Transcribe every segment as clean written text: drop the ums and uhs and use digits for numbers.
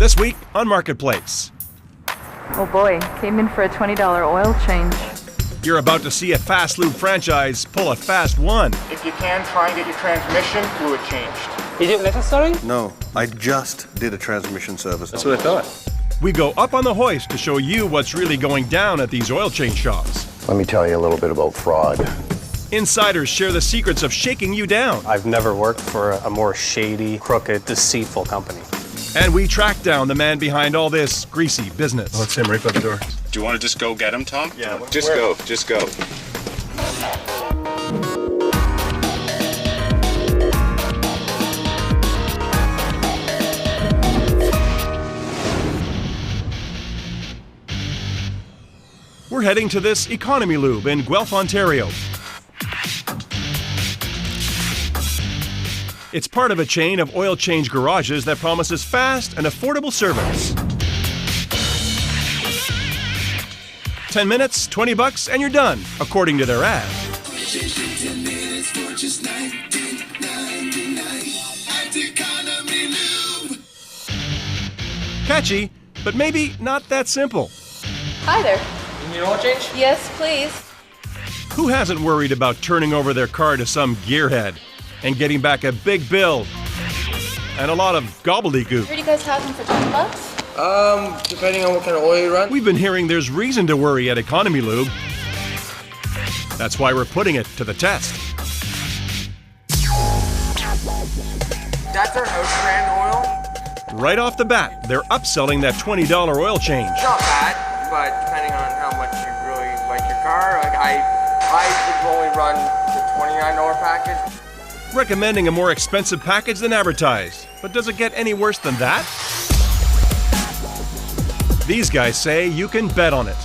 This week on Marketplace. Oh boy, came in for a $20 oil change. You're about to see a fast lube franchise pull a fast one. If you can, try and get your transmission fluid changed. Is it necessary? No, I just did a transmission service. That's what I thought. We go up on the hoist to show you what's really going down at these oil change shops. Let me tell you a little bit about fraud. Insiders share the secrets of shaking you down. I've never worked for a more shady, crooked, deceitful company. And we track down the man behind all this greasy business. That's him right by the door. Do you want to just go get him, Tom? Yeah. Just go. We're heading to this economy lube in Guelph, Ontario. It's part of a chain of oil change garages that promises fast and affordable service. 10 minutes, $20, and you're done, according to their ad. Catchy, but maybe not that simple. Hi there. You need an oil change? Yes, please. Who hasn't worried about turning over their car to some gearhead and getting back a big bill and a lot of gobbledygook? Heard you guys have them for $10. Depending on what kind of oil you run. We've been hearing there's reason to worry at Economy Lube. That's why we're putting it to the test. That's our house brand oil. Right off the bat, they're upselling that $20 oil change. Not bad, but depending on how much you really like your car, like I would only run the $29 package. Recommending a more expensive package than advertised. But does it get any worse than that? These guys say you can bet on it.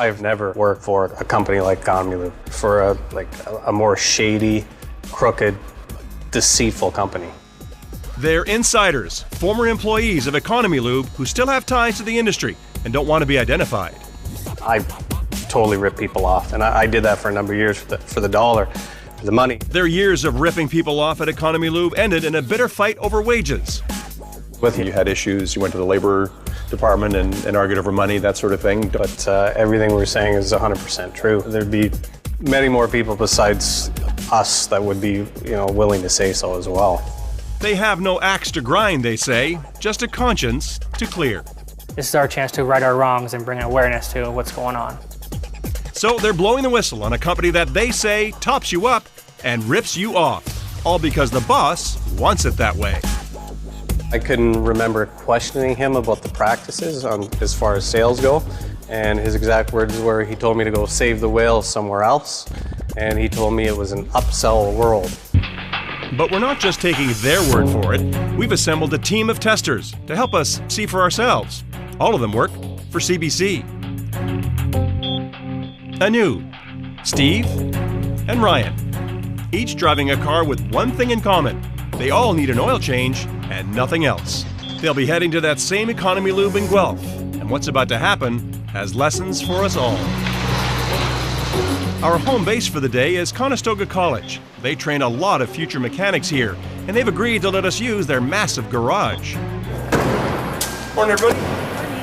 I've never worked for a company like Economy Lube, for a more shady, crooked, deceitful company. They're insiders, former employees of Economy Lube who still have ties to the industry and don't want to be identified. I totally rip people off, and I did that for a number of years for the dollar, for the money. Their years of ripping people off at Economy Lube ended in a bitter fight over wages. With you had issues, you went to the labor department and argued over money, that sort of thing. But everything we're saying is 100% true. There'd be many more people besides us that would be, willing to say so as well. They have no axe to grind, they say, just a conscience to clear. This is our chance to right our wrongs and bring awareness to what's going on. So they're blowing the whistle on a company that they say tops you up and rips you off, all because the boss wants it that way. I couldn't remember questioning him about the practices as far as sales go, and his exact words were he told me to go save the whale somewhere else, and he told me it was an upsell world. But we're not just taking their word for it. We've assembled a team of testers to help us see for ourselves. All of them work for CBC. Anu, Steve, and Ryan, each driving a car with one thing in common. They all need an oil change and nothing else. They'll be heading to that same Economy Lube in Guelph, and what's about to happen has lessons for us all. Our home base for the day is Conestoga College. They train a lot of future mechanics here, and they've agreed to let us use their massive garage. Morning, everybody.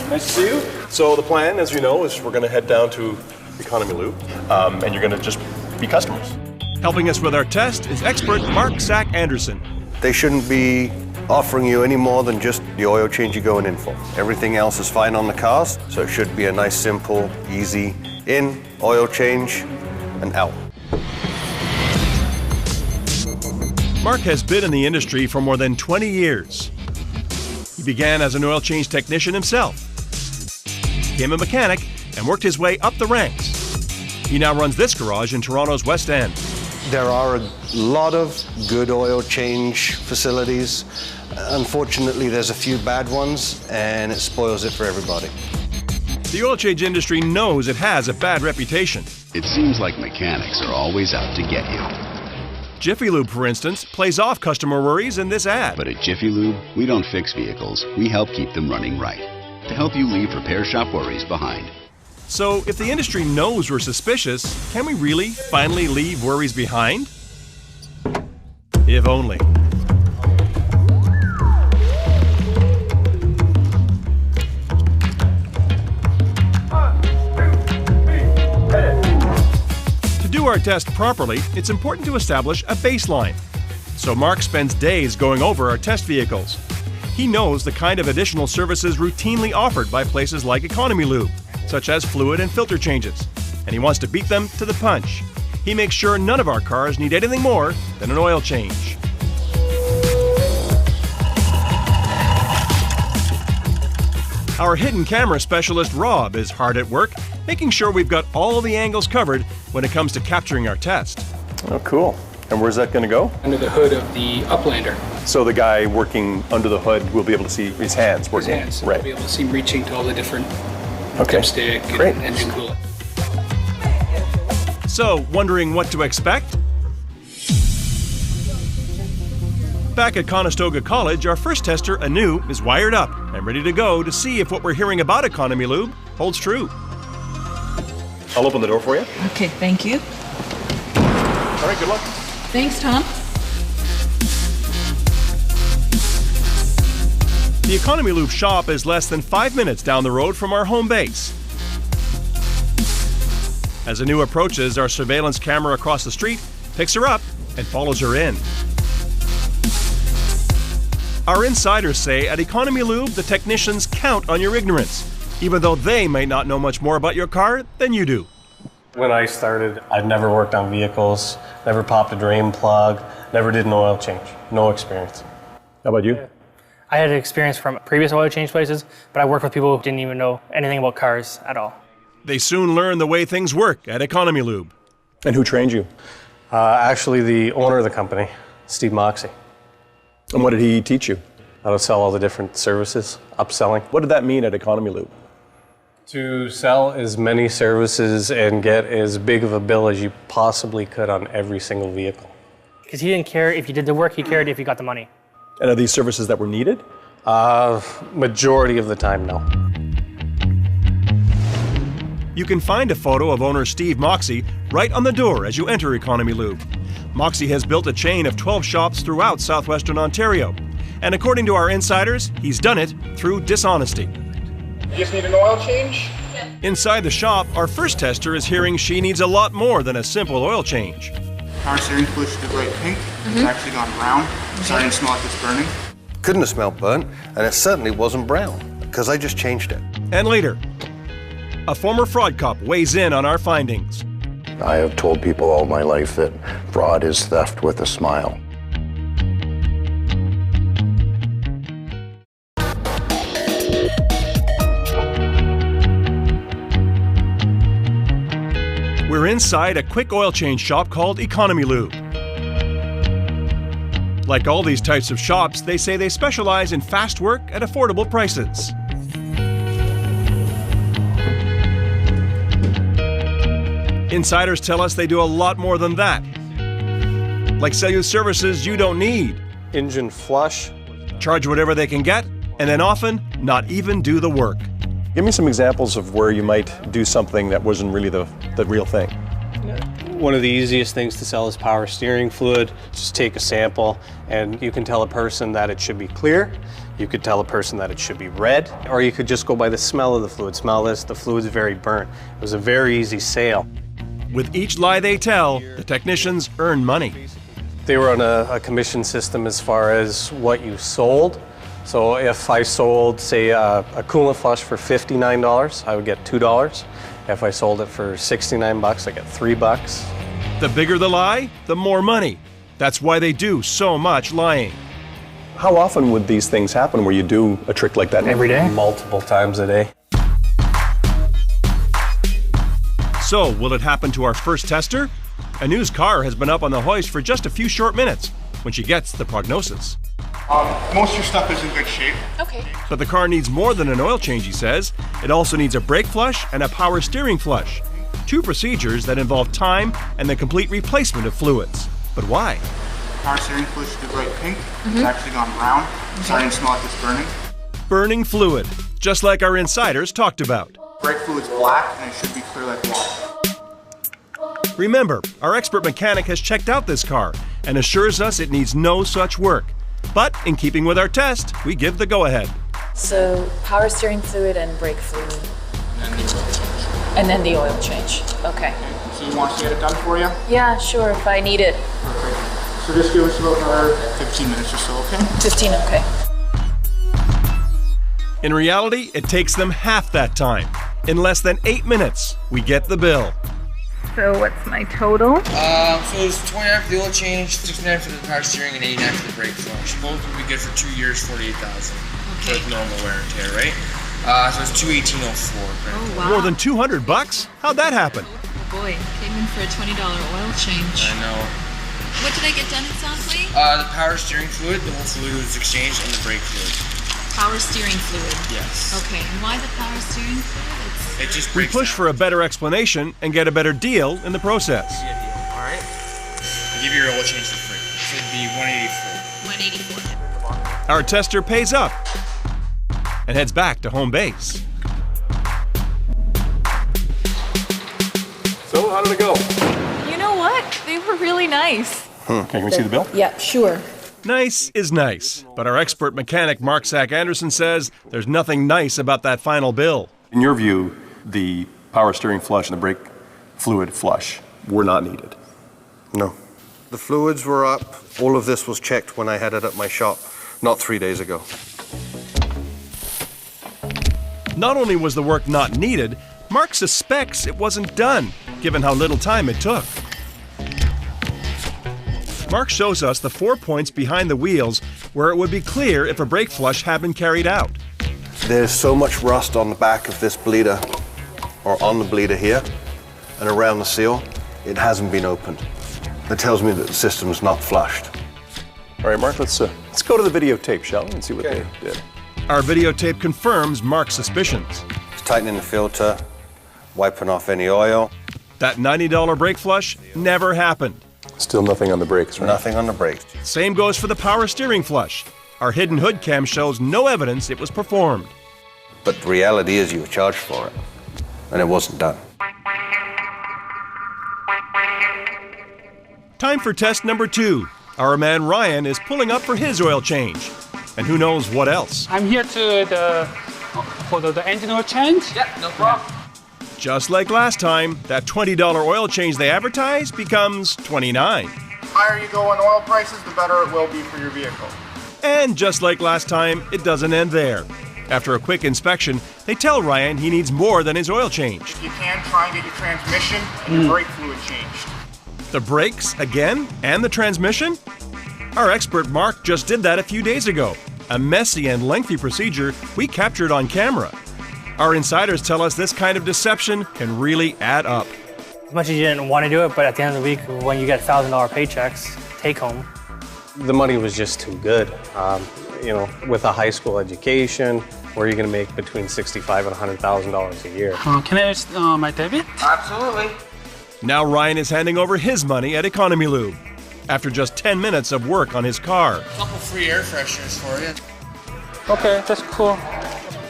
Nice to see you. So the plan, as you know, is we're going to head down to Economy Lube, and you're going to just be customers. Helping us with our test is expert Mark Sack Anderson. They shouldn't be offering you any more than just the oil change you're going in for. Everything else is fine on the cars, so it should be a nice, simple, easy in, oil change, and out. Mark has been in the industry for more than 20 years. He began as an oil change technician himself, became a mechanic, and worked his way up the ranks. He now runs this garage in Toronto's West End. There are a lot of good oil change facilities. Unfortunately, there's a few bad ones, and it spoils it for everybody. The oil change industry knows it has a bad reputation. It seems like mechanics are always out to get you. Jiffy Lube, for instance, plays off customer worries in this ad. But at Jiffy Lube, we don't fix vehicles. We help keep them running right. To help you leave repair shop worries behind. So if the industry knows we're suspicious, can we really finally leave worries behind? If only. our test properly, it's important to establish a baseline. So Mark spends days going over our test vehicles. He knows the kind of additional services routinely offered by places like Economy Lube, such as fluid and filter changes, and he wants to beat them to the punch. He makes sure none of our cars need anything more than an oil change. Our hidden camera specialist Rob is hard at work, making sure we've got all the angles covered when it comes to capturing our test. Oh, cool. And where's that going to go? Under the hood of the Uplander. So the guy working under the hood will be able to see his hands working. His hands. Right. We'll be able to see him reaching to all the different okay. dipstick Great. and engine coolant. So, wondering what to expect? Back at Conestoga College, our first tester, Anu, is wired up and ready to go to see if what we're hearing about Economy Lube holds true. I'll open the door for you. Okay, thank you. All right, good luck. Thanks, Tom. The Economy Lube shop is less than 5 minutes down the road from our home base. As Anu approaches, our surveillance camera across the street picks her up and follows her in. Our insiders say at Economy Lube, the technicians count on your ignorance, even though they might not know much more about your car than you do. When I started, I'd never worked on vehicles, never popped a drain plug, never did an oil change. No experience. How about you? I had experience from previous oil change places, but I worked with people who didn't even know anything about cars at all. They soon learn the way things work at Economy Lube. And who trained you? Actually, the owner of the company, Steve Moxie. And what did he teach you? How to sell all the different services, upselling. What did that mean at Economy Lube? To sell as many services and get as big of a bill as you possibly could on every single vehicle. Because he didn't care if you did the work, he cared if you got the money. And are these services that were needed? Majority of the time, no. You can find a photo of owner Steve Moxie right on the door as you enter Economy Lube. Moxie has built a chain of 12 shops throughout southwestern Ontario. And according to our insiders, he's done it through dishonesty. You just need an oil change? Inside the shop, our first tester is hearing she needs a lot more than a simple oil change. Power steering fluid should be bright pink. It's actually gone brown. Starting to smell like it's burning. Couldn't have smelled burnt, and it certainly wasn't brown, because I just changed it. And later, a former fraud cop weighs in on our findings. I have told people all my life that fraud is theft with a smile. We're inside a quick oil change shop called Economy Lube. Like all these types of shops, they say they specialize in fast work at affordable prices. Insiders tell us they do a lot more than that. Like sell you services you don't need. Engine flush. Charge whatever they can get, and then often not even do the work. Give me some examples of where you might do something that wasn't really the real thing. One of the easiest things to sell is power steering fluid. Just take a sample and you can tell a person that it should be clear, you could tell a person that it should be red, or you could just go by the smell of the fluid. Smell this, the fluid's very burnt. It was a very easy sale. With each lie they tell, the technicians earn money. They were on a commission system as far as what you sold. So if I sold, say, a coolant flush for $59, I would get $2. If I sold it for $69, I get $3. The bigger the lie, the more money. That's why they do so much lying. How often would these things happen where you do a trick like that? Every day? Multiple times a day. So, will it happen to our first tester? Anu's car has been up on the hoist for just a few short minutes when she gets the prognosis. Most of your stuff is in good shape. Okay. But the car needs more than an oil change, he says. It also needs a brake flush and a power steering flush. Two procedures that involve time and the complete replacement of fluids. But why? Power steering fluid should be bright pink. It's actually gone brown. Starting to smell like it's burning. Burning fluid, just like our insiders talked about. Brake fluid's black and it should be clear like water. Remember, our expert mechanic has checked out this car and assures us it needs no such work. But in keeping with our test, we give the go-ahead. So power steering fluid and brake fluid. And then the oil change. Okay. So So you want us to get it done for you? Yeah, sure, if I need it. Okay. So just give us about another 15 minutes or so, okay? 15, okay. In reality, it takes them half that time. In less than 8 minutes, we get the bill. So what's my total? So it's 29 for the oil change, 69 for the power steering, and 89 for the brake flush. Both would be good for 2 years, 48,000. Okay. With normal wear and tear, right? So it's 218.04. Oh, wow. More than $200? How'd that happen? Oh boy, came in for a $20 oil change. I know. What did I get done exactly? The power steering fluid, the whole fluid was exchanged, and the brake fluid. Power steering fluid. Yes. Okay, and why the power steering fluid? It just We breaks push down. for a better explanation and get a better deal in the process. Alright? I'll give you your oil change for free. So it'd be 184. 184. Our tester pays up and heads back to home base. So, how did it go? You know what? They were really nice. Okay, can we see the bill? Yeah, sure. Nice is nice, but our expert mechanic Mark Sack Anderson says there's nothing nice about that final bill. In your view, the power steering flush and the brake fluid flush were not needed. No. The fluids were up. All of this was checked when I had it at my shop, not 3 days ago. Not only was the work not needed, Mark suspects it wasn't done, given how little time it took. Mark shows us the 4 points behind the wheels where it would be clear if a brake flush had been carried out. There's so much rust on the back of this bleeder, or on the bleeder here, and around the seal, it hasn't been opened. That tells me that the system's not flushed. All right, Mark, let's go to the videotape, shall we, and see what they did. Our videotape confirms Mark's suspicions. It's tightening the filter, wiping off any oil. That $90 brake flush never happened. Still nothing on the brakes, right? Nothing on the brakes. Same goes for the power steering flush. Our hidden hood cam shows no evidence it was performed. But the reality is you were charged for it, and it wasn't done. Time for test number 2. Our man Ryan is pulling up for his oil change. And who knows what else. I'm here for the engine oil change. Yeah, no problem. Just like last time, that $20 oil change they advertised becomes $29. The higher you go on oil prices, the better it will be for your vehicle. And just like last time, it doesn't end there. After a quick inspection, they tell Ryan he needs more than his oil change. You can try and get your transmission and your brake fluid changed. The brakes again? And the transmission? Our expert Mark just did that a few days ago. A messy and lengthy procedure we captured on camera. Our insiders tell us this kind of deception can really add up. As much as you didn't want to do it, but at the end of the week, when you get $1,000 paychecks, take home. The money was just too good. With a high school education, where you're going to make between $65,000 and $100,000 a year. Can I use my debit? Absolutely. Now Ryan is handing over his money at Economy Lube after just 10 minutes of work on his car. A couple free air fresheners for you. Okay, that's cool.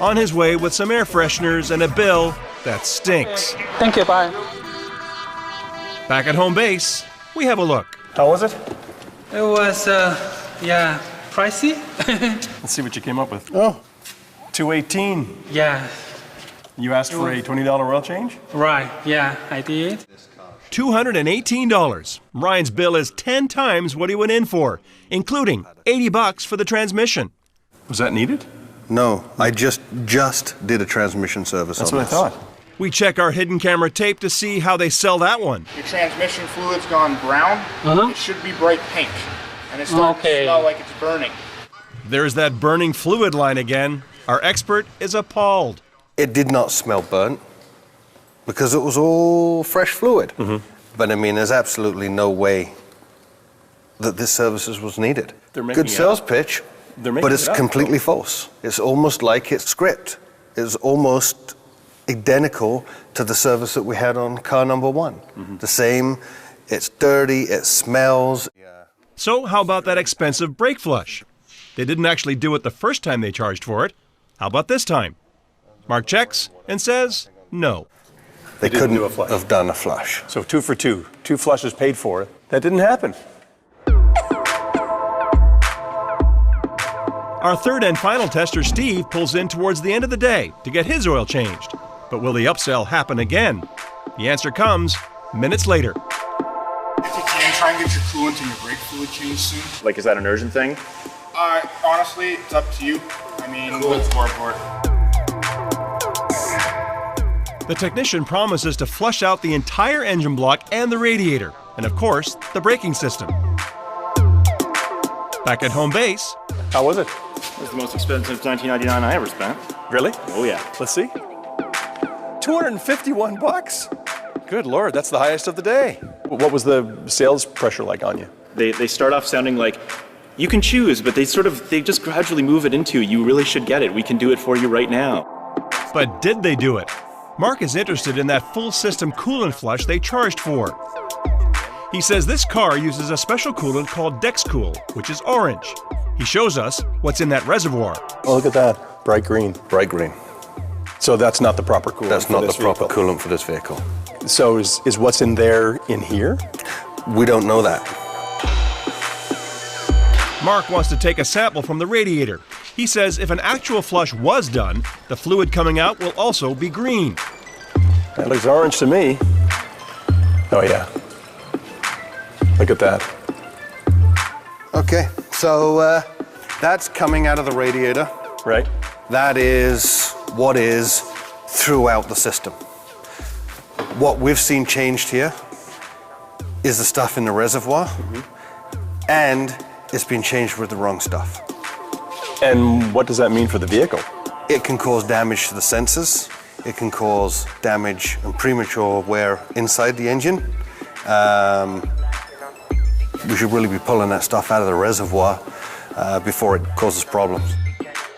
On his way with some air fresheners and a bill that stinks. Thank you, bye. Back at home base, we have a look. How was it? It was, pricey. Let's see what you came up with. Oh. $218. Yeah, You asked for a $20 oil change? right, yeah, I did. $218. Ryan's bill is 10 times what he went in for, including $80 for the transmission. Was that needed? No, I just did a transmission service That's on what I this. thought. We check our hidden camera tape to see how they sell that one. Your transmission fluid's gone brown. It should be bright pink. And it's starting to Okay. smell like it's burning. There's that burning fluid line again. Our expert is appalled. It did not smell burnt because it was all fresh fluid. But I mean, there's absolutely no way that this services was needed. They're making Good it sales up. pitch, They're making but it's it up, completely though. false. It's almost like it's script. It's almost identical to the service that we had on car number 1. The same, it's dirty, it smells. So how about that expensive brake flush? They didn't actually do it the first time they charged for it. How about this time? Mark checks and says no. They didn't couldn't do a flush. have done a flush. So 2 for 2. 2 flushes paid for. That didn't happen. Our third and final tester, Steve, pulls in towards the end of the day to get his oil changed. But will the upsell happen again? The answer comes minutes later. If you can, try and get your coolant and your brake fluid changed soon. Like, is that an urgent thing? Honestly, it's up to you. I mean, Coolant's more important. The technician promises to flush out the entire engine block and the radiator, and of course, the braking system. Back at home base. How was it? It was the most expensive $19.99 I ever spent. Really? Oh yeah. Let's see. $251? Good Lord, that's the highest of the day. What was the sales pressure like on you? They start off sounding like, you can choose, but they just gradually move it into, you really should get it. We can do it for you right now. But did they do it? Mark is interested in that full system coolant flush they charged for. He says this car uses a special coolant called DexCool, which is orange. He shows us what's in that reservoir. Oh, look at that. Bright green. Bright green. So that's not the proper coolant. That's for not this the proper vehicle. coolant for this vehicle. So is what's in there in here? We don't know that. Mark wants to take a sample from the radiator. He says if an actual flush was done, the fluid coming out will also be green. That looks orange to me. Oh yeah. Look at that. Okay, so that's coming out of the radiator. Right. That is what is throughout the system. What we've seen changed here is the stuff in the reservoir, and it's been changed with the wrong stuff. And what does that mean for the vehicle? It can cause damage to the sensors. It can cause damage and premature wear inside the engine. We should really be pulling that stuff out of the reservoir before it causes problems.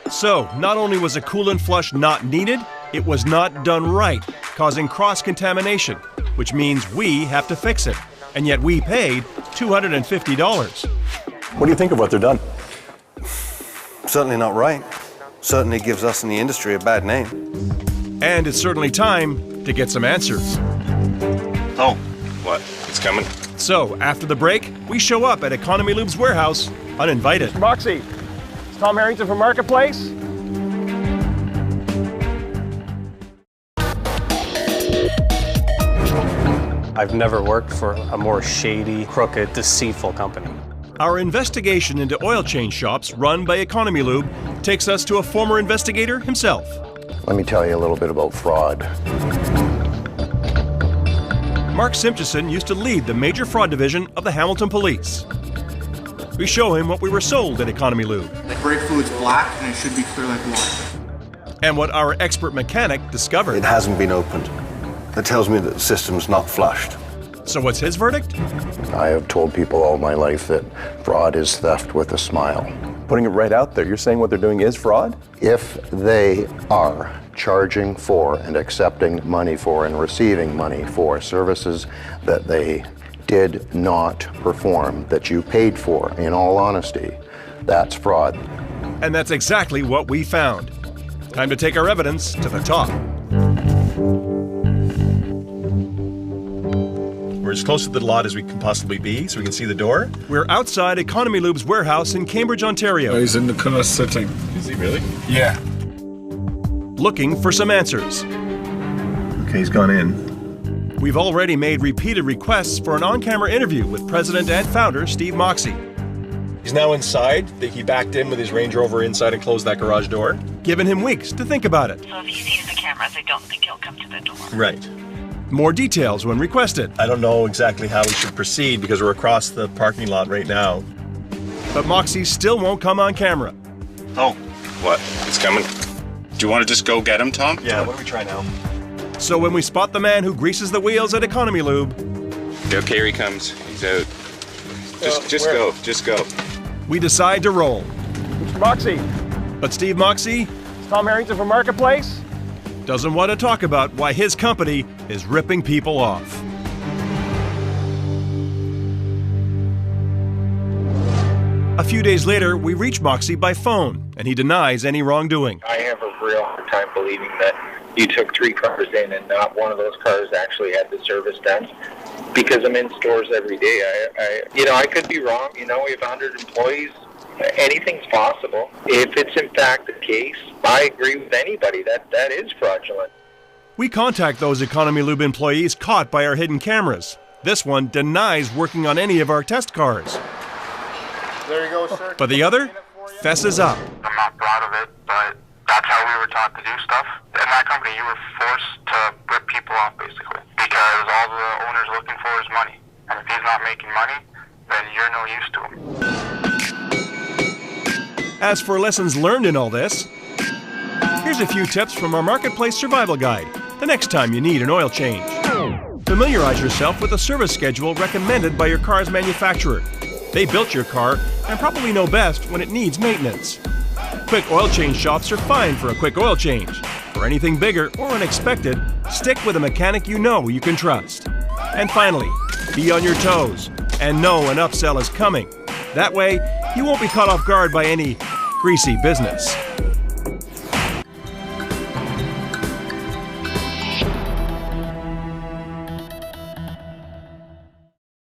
So, not only was a coolant flush not needed, it was not done right, causing cross-contamination, which means we have to fix it. And yet we paid $250. What do you think of what they're done? Certainly not right. Certainly gives us in the industry a bad name. And it's certainly time to get some answers. Oh, what? It's coming. So, after the break, we show up at Economy Lube's warehouse, uninvited. Moxie, it's Tom Harrington from Marketplace. I've never worked for a more shady, crooked, deceitful company. Our investigation into oil change shops run by Economy Lube takes us to a former investigator himself. Let me tell you a little bit about fraud. Mark Simpson used to lead the major fraud division of the Hamilton Police. We show him what we were sold at Economy Lube. The brake fluid's black and it should be clear like water. And what our expert mechanic discovered. It hasn't been opened. That tells me that the system's not flushed. So what's his verdict? I have told people all my life that fraud is theft with a smile. Putting it right out there, you're saying what they're doing is fraud? If they are charging for and accepting money for and receiving money for services that they did not perform, that you paid for, in all honesty, that's fraud. And that's exactly what we found. Time to take our evidence to the top. We're as close to the lot as we can possibly be, so we can see the door. We're outside Economy Lube's warehouse in Cambridge, Ontario. He's in the car sitting. Is he really? Yeah. Looking for some answers. Okay, he's gone in. We've already made repeated requests for an on-camera interview with president and founder Steve Moxie. He's now inside. He backed in with his Range Rover inside and closed that garage door. Given him weeks to think about it. So if he sees the cameras, I don't think he'll come to the door. Right. More details when requested. I don't know exactly how we should proceed because we're across the parking lot right now. But Moxie still won't come on camera. Oh, what? It's coming. Do you want to just go get him, Tom? Yeah, why don't we try now? So when we spot the man who greases the wheels at Economy Lube... Okay, here he comes. He's out. Just go. Just go. We decide to roll. Mr. Moxie. But Steve Moxie... It's Tom Harrington from Marketplace. Doesn't want to talk about why his company is ripping people off. A few days later, we reach Moxie by phone, and he denies any wrongdoing. I have a real hard time believing that you took 3 cars in and not one of those cars actually had the service done, because I'm in stores every day. I could be wrong. We have 100 employees. Anything's possible. If it's in fact the case, I agree with anybody that is fraudulent. We contact those Economy Lube employees caught by our hidden cameras. This one denies working on any of our test cars. There you go, sir. But the other fesses up. I'm not proud of it, but that's how we were taught to do stuff. In that company, you were forced to rip people off, basically, because all the owner's looking for is money. And if he's not making money, then you're no use to him. As for lessons learned in all this, here's a few tips from our Marketplace Survival Guide the next time you need an oil change. Familiarize yourself with the service schedule recommended by your car's manufacturer. They built your car and probably know best when it needs maintenance. Quick oil change shops are fine for a quick oil change. For anything bigger or unexpected, stick with a mechanic you know you can trust. And finally, be on your toes and know an upsell is coming. That way, you won't be caught off guard by any greasy business.